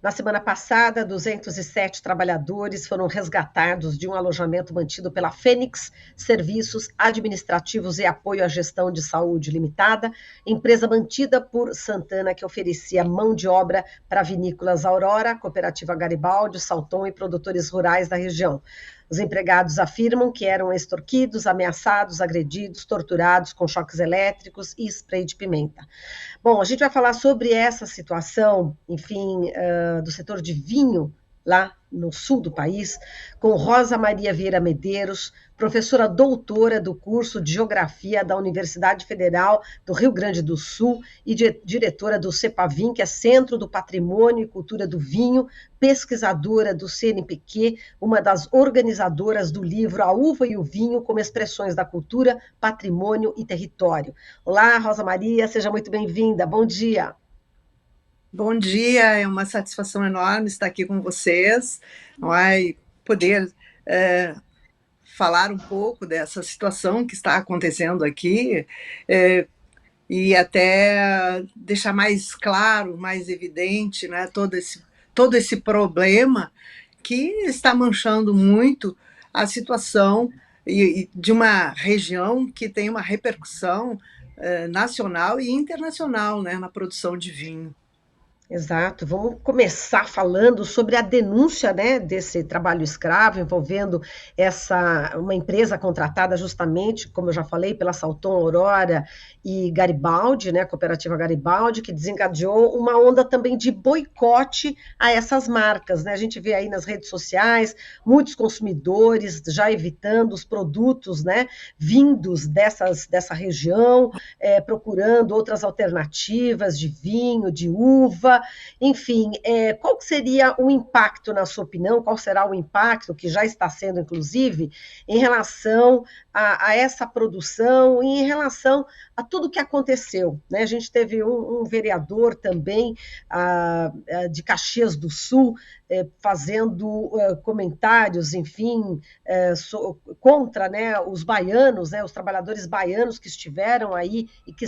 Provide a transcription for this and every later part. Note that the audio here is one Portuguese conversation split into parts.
Na semana passada, 207 trabalhadores foram resgatados de um alojamento mantido pela Fênix Serviços Administrativos e Apoio à Gestão de Saúde Limitada, empresa mantida por Santana que oferecia mão de obra para vinícolas Aurora, Cooperativa Garibaldi, Salton e produtores rurais da região. Os empregados afirmam que eram extorquidos, ameaçados, agredidos, torturados com choques elétricos e spray de pimenta. Bom, a gente vai falar sobre essa situação, enfim, do setor de vinho lá no sul do país, com Rosa Maria Vieira Medeiros, professora doutora do curso de Geografia da Universidade Federal do Rio Grande do Sul e diretora do CEPAVIN, que é Centro do Patrimônio e Cultura do Vinho, pesquisadora do CNPq, uma das organizadoras do livro A Uva e o Vinho como Expressões da Cultura, Patrimônio e Território. Olá, Rosa Maria, seja muito bem-vinda. Bom dia. Bom dia, é uma satisfação enorme estar aqui com vocês, poder falar um pouco dessa situação que está acontecendo aqui e até deixar mais claro, mais evidente, né, todo esse problema que está manchando muito a situação de uma região que tem uma repercussão nacional e internacional, né, na produção de vinho. Exato. Vamos começar falando sobre a denúncia, né, desse trabalho escravo envolvendo uma empresa contratada justamente, como eu já falei, pela Salton Aurora e Garibaldi, né, Cooperativa Garibaldi, que desencadeou uma onda também de boicote a essas marcas, né? A gente vê aí nas redes sociais muitos consumidores já evitando os produtos, né, vindos dessa região, procurando outras alternativas de vinho, de uva. Enfim, qual seria o impacto, na sua opinião, qual será o impacto, que já está sendo, inclusive, em relação a essa produção e em relação a tudo que aconteceu, né? A gente teve um vereador também de Caxias do Sul fazendo comentários, enfim, contra, né, os baianos, né, os trabalhadores baianos que estiveram aí e que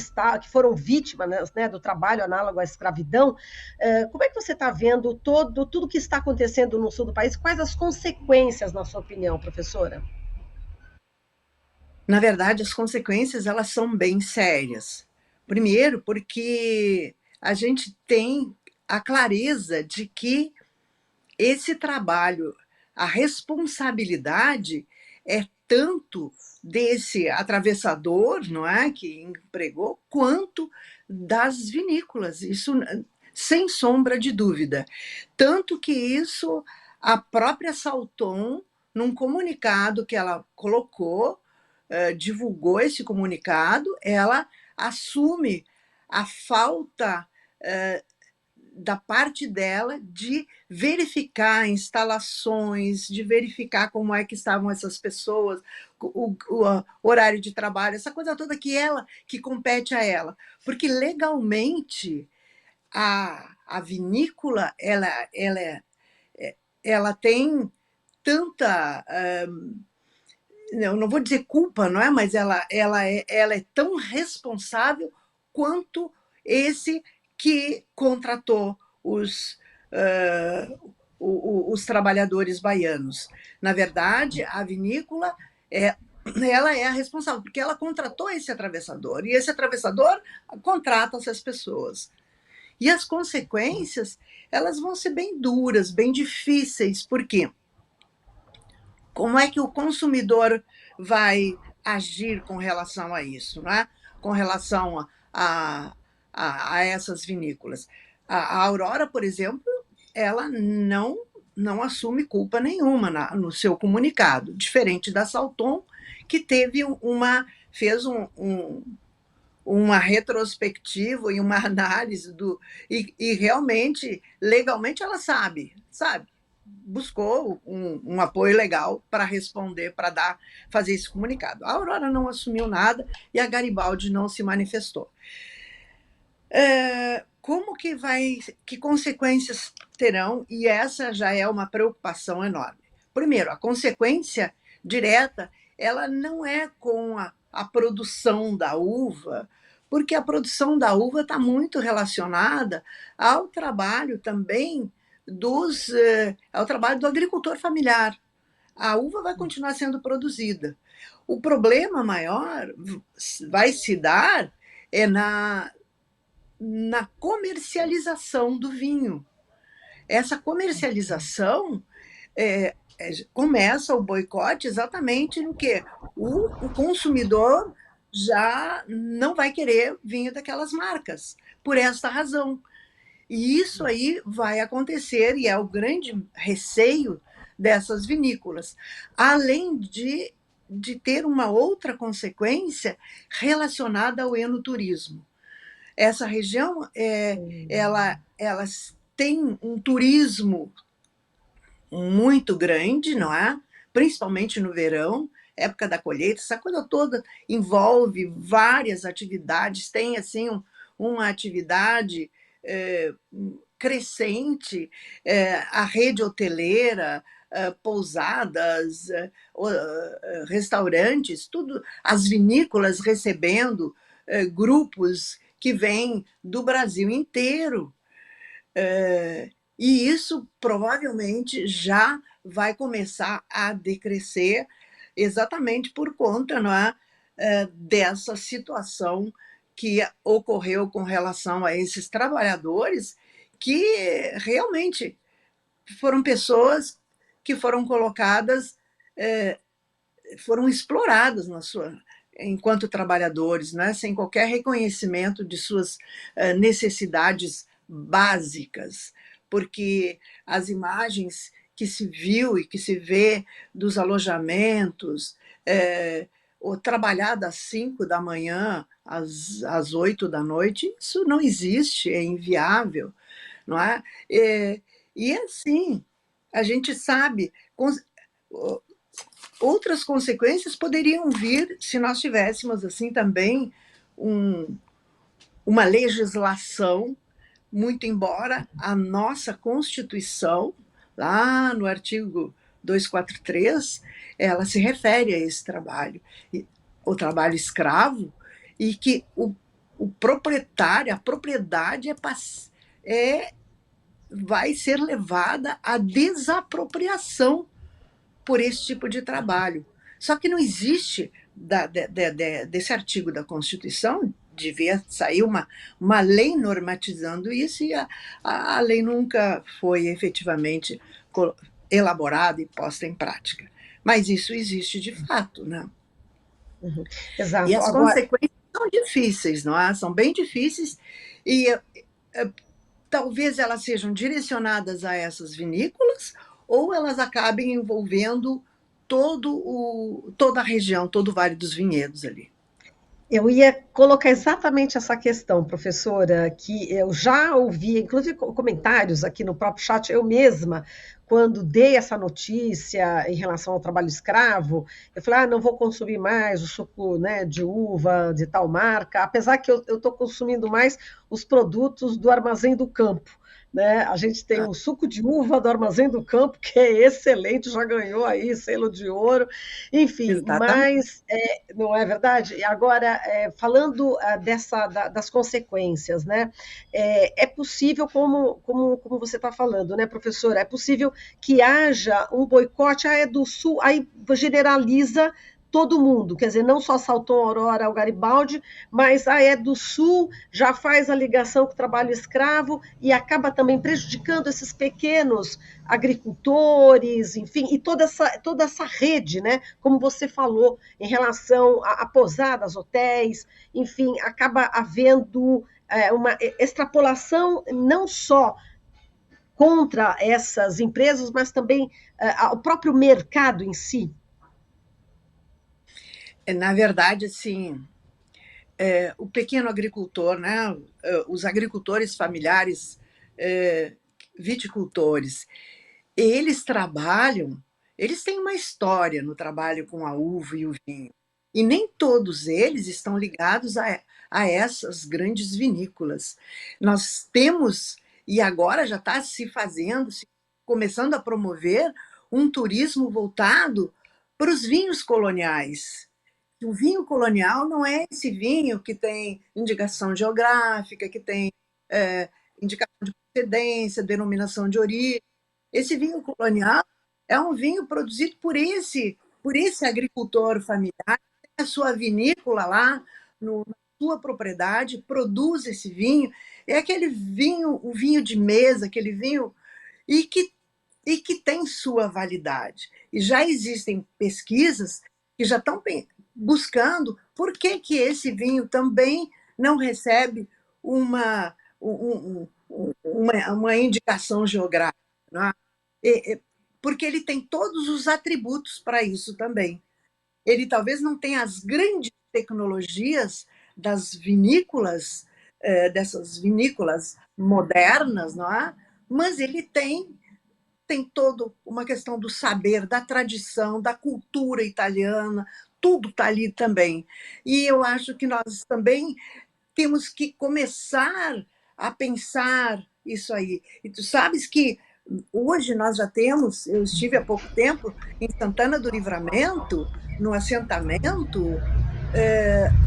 foram vítimas, né, do trabalho análogo à escravidão. Como é que você está vendo tudo que está acontecendo no sul do país? Quais as consequências, na sua opinião, professora? Na verdade, as consequências elas são bem sérias. Primeiro, porque a gente tem a clareza de que esse trabalho, a responsabilidade é tanto desse atravessador, não é, que empregou, quanto das vinícolas. Isso sem sombra de dúvida. Tanto que isso a própria Salton, num comunicado que ela colocou, divulgou esse comunicado, ela assume a falta da parte dela de verificar instalações, de verificar como é que estavam essas pessoas, o horário de trabalho, essa coisa toda que compete a ela. Porque legalmente a vinícola ela tem tanta... eu não vou dizer culpa, não é? Mas ela é tão responsável quanto esse que contratou os trabalhadores baianos. Na verdade, a vinícola ela é a responsável, porque ela contratou esse atravessador, e esse atravessador contrata essas pessoas. E as consequências elas vão ser bem duras, bem difíceis, porque como é que o consumidor vai agir com relação a isso, né? Com relação a essas vinícolas? A Aurora, por exemplo, ela não assume culpa nenhuma no seu comunicado, diferente da Salton, que fez uma retrospectiva e uma análise e realmente, legalmente, ela sabe, buscou um apoio legal para responder, para fazer esse comunicado. A Aurora não assumiu nada e a Garibaldi não se manifestou. Que consequências terão? E essa já é uma preocupação enorme. Primeiro, a consequência direta, ela não é com a produção da uva, porque a produção da uva está muito relacionada ao trabalho também é o trabalho do agricultor familiar. A uva vai continuar sendo produzida. O problema maior vai se dar na comercialização do vinho. Essa comercialização começa o boicote exatamente no que o consumidor já não vai querer vinho daquelas marcas, por esta razão. E isso aí vai acontecer, e é o grande receio dessas vinícolas, além de ter uma outra consequência relacionada ao enoturismo. Essa região, ela tem um turismo muito grande, não é? Principalmente no verão, época da colheita, essa coisa toda envolve várias atividades, tem assim uma atividade crescente, a rede hoteleira, pousadas, restaurantes, tudo, as vinícolas recebendo grupos que vêm do Brasil inteiro. E isso provavelmente já vai começar a decrescer exatamente por conta, não é, dessa situação que ocorreu com relação a esses trabalhadores, que realmente foram pessoas que foram colocadas, foram exploradas enquanto trabalhadores, né, sem qualquer reconhecimento de suas necessidades básicas, porque as imagens que se viu e que se vê dos alojamentos, ou trabalhar das 5 da manhã às 8 da noite, isso não existe, é inviável, não é? E assim, a gente sabe, outras consequências poderiam vir se nós tivéssemos assim também uma legislação, muito embora a nossa Constituição, lá no artigo 243, ela se refere a esse trabalho, o trabalho escravo, e que o proprietário, a propriedade vai ser levada à desapropriação por esse tipo de trabalho. Só que não existe, desse artigo da Constituição, devia sair uma lei normatizando isso, e a lei nunca foi efetivamente elaborada e posta em prática. Mas isso existe de fato, né? Uhum. E Exato. as Agora, consequências são difíceis, não é? São bem difíceis, e talvez elas sejam direcionadas a essas vinícolas, ou elas acabem envolvendo toda a região, todo o Vale dos Vinhedos ali. eu ia colocar exatamente essa questão, professora, que eu já ouvi, inclusive comentários aqui no próprio chat, eu mesma, quando dei essa notícia em relação ao trabalho escravo, eu falei, não vou consumir mais o suco, né, de uva de tal marca, apesar que eu estou consumindo mais os produtos do Armazém do Campo. Né? A gente tem o suco de uva do Armazém do Campo, que é excelente, já ganhou aí selo de ouro, enfim, Exatamente. mas não é verdade? Agora, falando das consequências, né? É possível, como você está falando, né, professora? É possível que haja um boicote, é do Sul, aí generaliza todo mundo, quer dizer, não só Salton Aurora ao Garibaldi, mas a é do Sul já faz a ligação com o trabalho escravo e acaba também prejudicando esses pequenos agricultores, enfim, e toda essa rede, né? Como você falou, em relação a pousadas, hotéis, enfim, acaba havendo uma extrapolação não só contra essas empresas, mas também ao próprio mercado em si. Na verdade, assim, o pequeno agricultor, né, os agricultores familiares, viticultores, eles trabalham, eles têm uma história no trabalho com a uva e o vinho. E nem todos eles estão ligados a essas grandes vinícolas. Nós temos, e agora já está se fazendo, começando a promover um turismo voltado para os vinhos coloniais. O vinho colonial não é esse vinho que tem indicação geográfica, que tem indicação procedência, denominação de origem. Esse vinho colonial é um vinho produzido por esse agricultor familiar, que tem a sua vinícola lá na sua propriedade, produz esse vinho. É aquele vinho, o vinho de mesa, aquele vinho e que, e que tem sua validade. E já existem pesquisas que já estão buscando por que, que esse vinho também não recebe uma indicação geográfica. Não é? Porque ele tem todos os atributos para isso também. Ele talvez não tenha as grandes tecnologias das vinícolas, dessas vinícolas modernas, não é? Mas ele tem toda uma questão do saber, da tradição, da cultura italiana, tudo está ali também. E eu acho que nós também temos que começar a pensar isso aí. E tu sabes que hoje nós já temos, eu estive há pouco tempo em Santana do Livramento, no assentamento,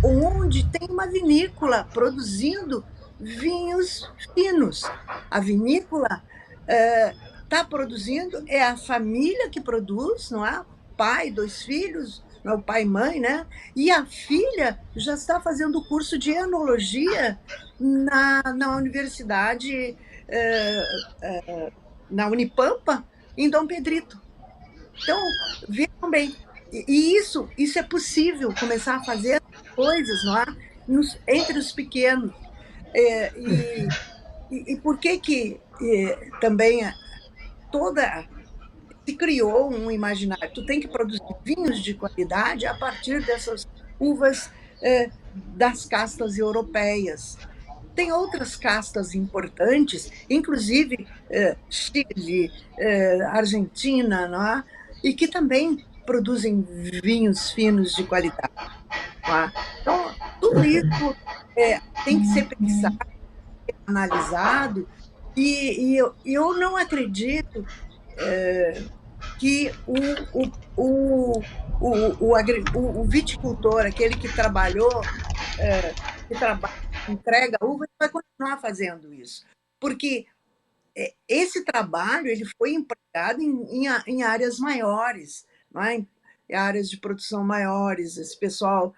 onde tem uma vinícola produzindo vinhos finos. A vinícola está produzindo, é a família que produz, não é? Pai, 2 filhos, não é o pai e mãe, né? E a filha já está fazendo o curso de enologia na universidade, na Unipampa, em Dom Pedrito. Então, vejam bem, isso é possível, começar a fazer coisas, não é? Entre os pequenos. E por que também toda se criou um imaginário? Tu tem que produzir vinhos de qualidade a partir dessas uvas das castas europeias. Tem outras castas importantes, inclusive Chile, Argentina, não é? E que também produzem vinhos finos de qualidade. Não é? Então, tudo isso tem que ser pensado, analisado, e eu não acredito que o viticultor, aquele que trabalhou, entrega uva, vai continuar fazendo isso. Porque esse trabalho ele foi empregado em áreas maiores, não é? Em áreas de produção maiores. Esse pessoal,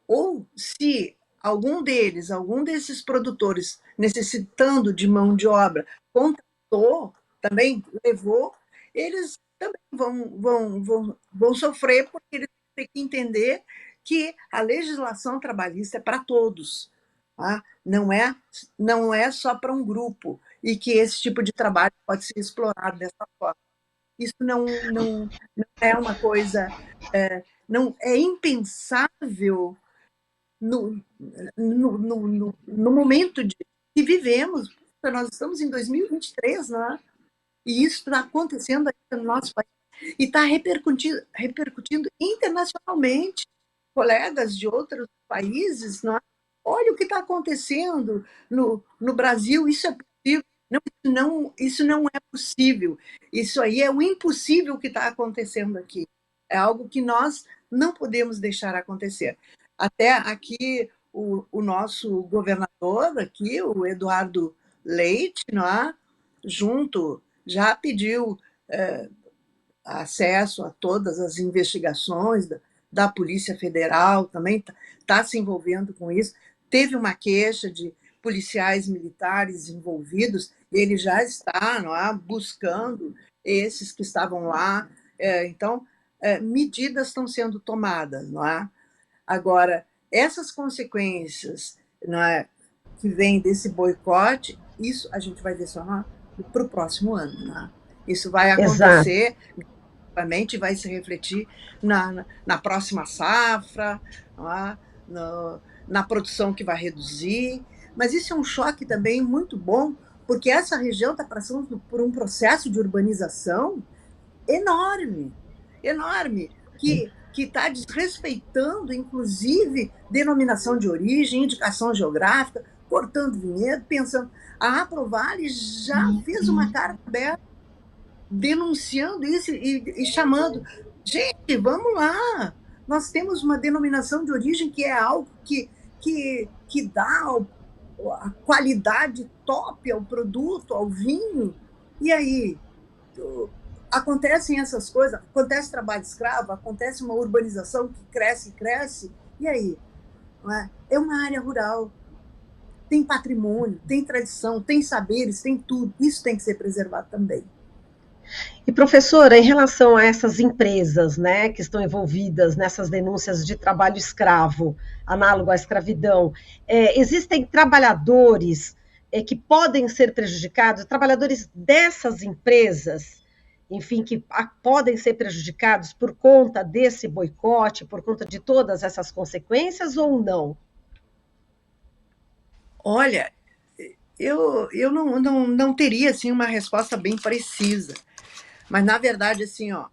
ou se algum desses produtores, necessitando de mão de obra, contratou, também levou, eles também vão sofrer, porque eles têm que entender que a legislação trabalhista é para todos, tá? Não é só para um grupo, e que esse tipo de trabalho pode ser explorado dessa forma. Isso não é uma coisa, não é impensável no momento que vivemos. Nós estamos em 2023, né? E isso está acontecendo aqui no nosso país e está repercutindo internacionalmente. Colegas de outros países, não é? Olha o que está acontecendo no Brasil, isso é possível. Isso não é possível. Isso aí é o impossível que está acontecendo aqui. É algo que nós não podemos deixar acontecer. Até aqui, o nosso governador, aqui, o Eduardo Leite, não é? Junto, já pediu acesso a todas as investigações da Polícia Federal, também está se envolvendo com isso. Teve uma queixa de policiais militares envolvidos, ele já está, não é, buscando esses que estavam lá. Então, medidas estão sendo tomadas, não é? Agora, essas consequências, não é, que vêm desse boicote, isso a gente vai ver só para o próximo ano. Não é? Isso vai acontecer, vai se refletir na próxima safra, não é? Na produção que vai reduzir. Mas isso é um choque também muito bom, porque essa região está passando por um processo de urbanização enorme, enorme, que está desrespeitando, inclusive, denominação de origem, indicação geográfica, cortando vinhedo, pensando. A Aprovale já fez uma carta aberta denunciando isso e chamando. Gente, vamos lá! Nós temos uma denominação de origem que é algo que dá a qualidade top ao produto, ao vinho, e aí acontecem essas coisas, acontece trabalho escravo, acontece uma urbanização que cresce e cresce, e aí? Não é? É uma área rural, tem patrimônio, tem tradição, tem saberes, tem tudo, isso tem que ser preservado também. E professora, em relação a essas empresas, né, que estão envolvidas nessas denúncias de trabalho escravo, análogo à escravidão, existem trabalhadores que podem ser prejudicados, trabalhadores dessas empresas, enfim, que podem ser prejudicados por conta desse boicote, por conta de todas essas consequências ou não? Olha, eu não teria assim uma resposta bem precisa, mas na verdade assim, ó,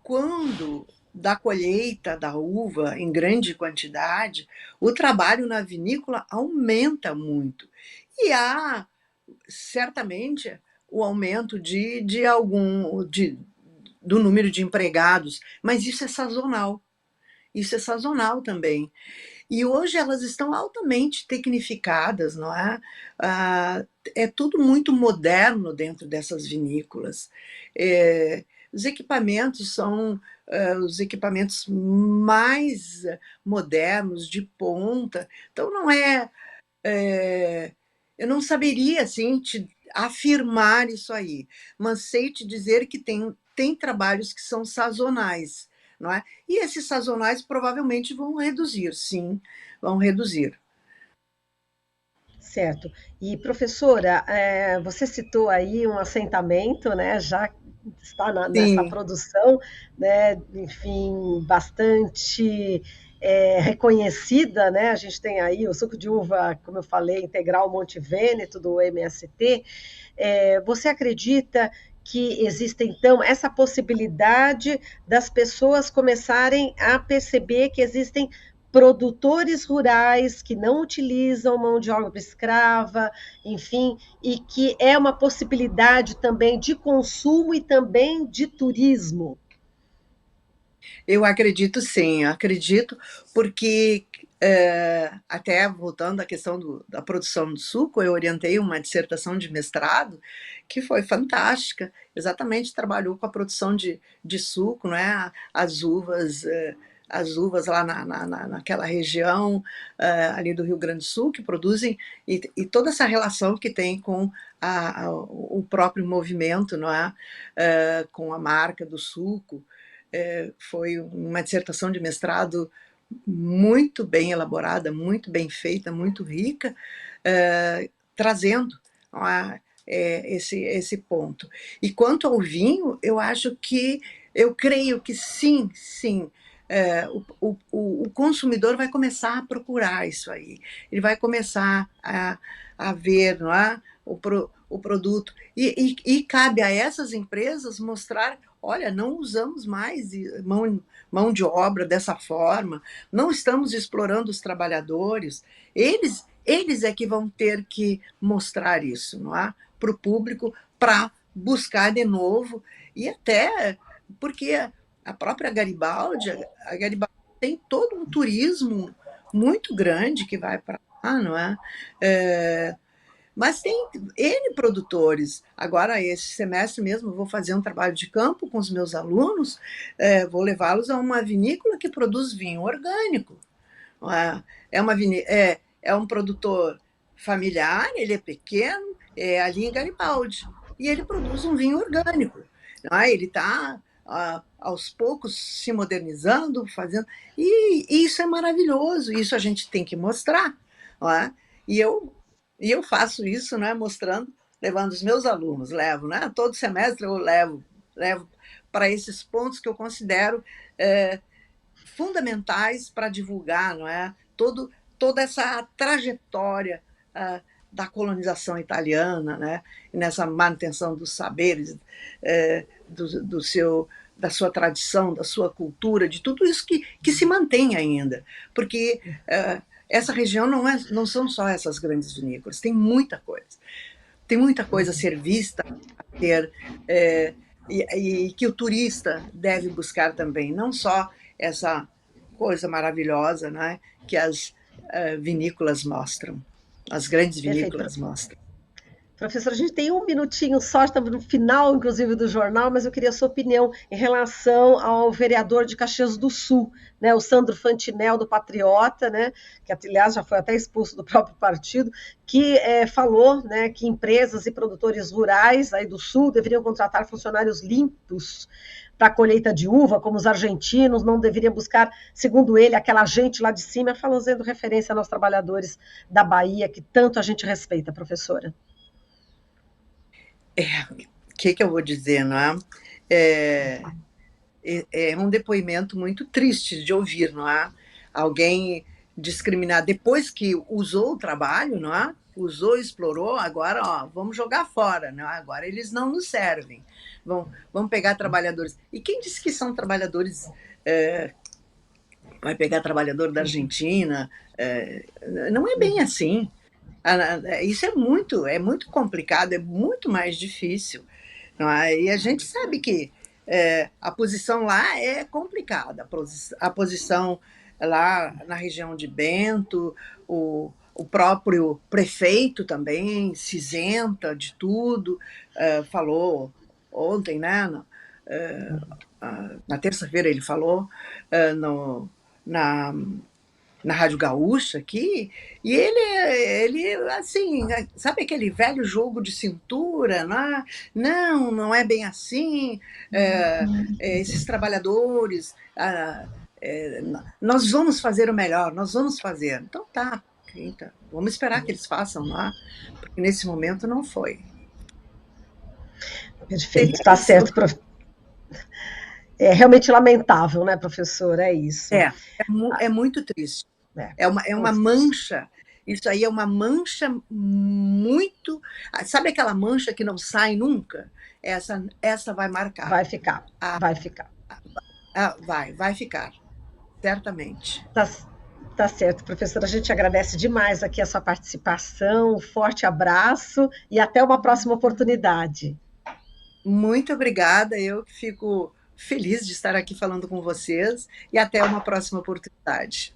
quando da colheita da uva em grande quantidade, o trabalho na vinícola aumenta muito. E há certamente o aumento do número de empregados, mas isso é sazonal. Isso é sazonal também. E hoje elas estão altamente tecnificadas, não é? Ah, é tudo muito moderno dentro dessas vinícolas. Os equipamentos são os equipamentos mais modernos, de ponta. Então, não é, eu não saberia assim, te afirmar isso aí, mas sei te dizer que tem trabalhos que são sazonais, não é? E esses sazonais provavelmente vão reduzir, sim, vão reduzir. Certo. E, professora, você citou aí um assentamento, né? Já está nessa Sim, produção, né? Enfim, bastante reconhecida, né? A gente tem aí o suco de uva, como eu falei, integral Monte Vêneto, do MST. Você acredita que existe, então, essa possibilidade das pessoas começarem a perceber que existem produtores rurais que não utilizam mão de obra escrava, enfim, e que é uma possibilidade também de consumo e também de turismo? eu acredito sim, acredito, porque até voltando à questão da produção do suco, eu orientei uma dissertação de mestrado que foi fantástica, exatamente trabalhou com a produção de suco, não é? As uvas lá naquela região ali do Rio Grande do Sul que produzem, e toda essa relação que tem com o próprio movimento, não é? Com a marca do suco. Foi uma dissertação de mestrado muito bem elaborada, muito bem feita, muito rica, trazendo esse ponto. E quanto ao vinho, eu creio que sim, sim. O consumidor vai começar a procurar isso aí, ele vai começar a ver, não é? O produto, e cabe a essas empresas mostrar: olha, não usamos mais mão de obra dessa forma, não estamos explorando os trabalhadores. Eles é que vão ter que mostrar isso, não é? Para o público, para buscar de novo, e até porque a própria Garibaldi, a Garibaldi tem todo um turismo muito grande que vai para lá, não é? Mas tem N produtores. Agora, esse semestre mesmo, vou fazer um trabalho de campo com os meus alunos, vou levá-los a uma vinícola que produz vinho orgânico. É um produtor familiar, ele é pequeno, é ali em Garibaldi, e ele produz um vinho orgânico. Ele está aos poucos se modernizando, fazendo, e isso é maravilhoso, isso a gente tem que mostrar. Não é? E eu, e eu faço isso, né, mostrando, levando os meus alunos, levo, né, todo semestre eu levo para esses pontos que eu considero fundamentais para divulgar, não é? Toda essa trajetória da colonização italiana, né? Nessa manutenção dos saberes, da sua tradição, da sua cultura, de tudo isso que se mantém ainda. Porque essa região não são só essas grandes vinícolas, tem muita coisa. Tem muita coisa a ser vista, a ter, e que o turista deve buscar também, não só essa coisa maravilhosa, né, que as vinícolas mostram. As grandes Perfeito. vinícolas mostram. Professor, a gente tem um minutinho só, estamos no final, inclusive, do jornal, mas eu queria a sua opinião em relação ao vereador de Caxias do Sul, né, o Sandro Fantinel, do Patriota, né, que, aliás, já foi até expulso do próprio partido, que falou, né, que empresas e produtores rurais aí do Sul deveriam contratar funcionários limpos para a colheita de uva, como os argentinos, não deveriam buscar, segundo ele, aquela gente lá de cima, fazendo referência aos trabalhadores da Bahia, que tanto a gente respeita, professora. O que eu vou dizer, não é? É um depoimento muito triste de ouvir, não é? Alguém discriminar depois que usou o trabalho, não é? Usou, explorou, agora vamos jogar fora, não é? Agora eles não nos servem. Vamos pegar trabalhadores. E quem disse que são trabalhadores? Vai pegar trabalhador da Argentina? Não é bem assim. Isso é muito complicado, é muito mais difícil. Não é? E a gente sabe que a posição lá é complicada. A posição lá na região de Bento, o próprio prefeito também se isenta de tudo, falou ontem, né? Na terça-feira ele falou na Rádio Gaúcha aqui, e ele assim, sabe aquele velho jogo de cintura, né? Não é bem assim, esses trabalhadores, nós vamos fazer o melhor, nós vamos fazer. Então tá, vamos esperar que eles façam lá, porque nesse momento não foi. Perfeito, está certo, professor. É realmente lamentável, né, professor? É isso. É muito triste. É uma mancha. Isso aí é uma mancha muito... Sabe aquela mancha que não sai nunca? Essa vai marcar. Vai ficar, vai ficar. Vai ficar, certamente. Tá certo, professora. A gente agradece demais aqui a sua participação, um forte abraço e até uma próxima oportunidade. Muito obrigada, eu fico feliz de estar aqui falando com vocês e até uma próxima oportunidade.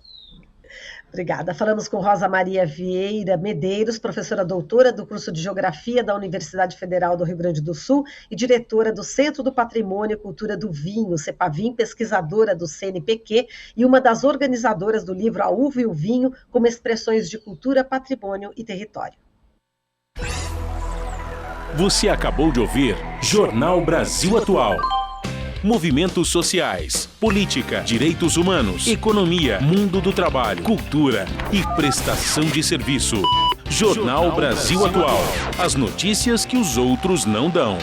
Obrigada. Falamos com Rosa Maria Vieira Medeiros, professora doutora do curso de Geografia da Universidade Federal do Rio Grande do Sul e diretora do Centro do Patrimônio e Cultura do Vinho, CEPAVIM, pesquisadora do CNPq e uma das organizadoras do livro A Uva e o Vinho como expressões de cultura, patrimônio e território. Você acabou de ouvir Jornal Brasil Atual. Movimentos sociais, política, direitos humanos, economia, mundo do trabalho, cultura e prestação de serviço. Jornal Brasil Atual. As notícias que os outros não dão.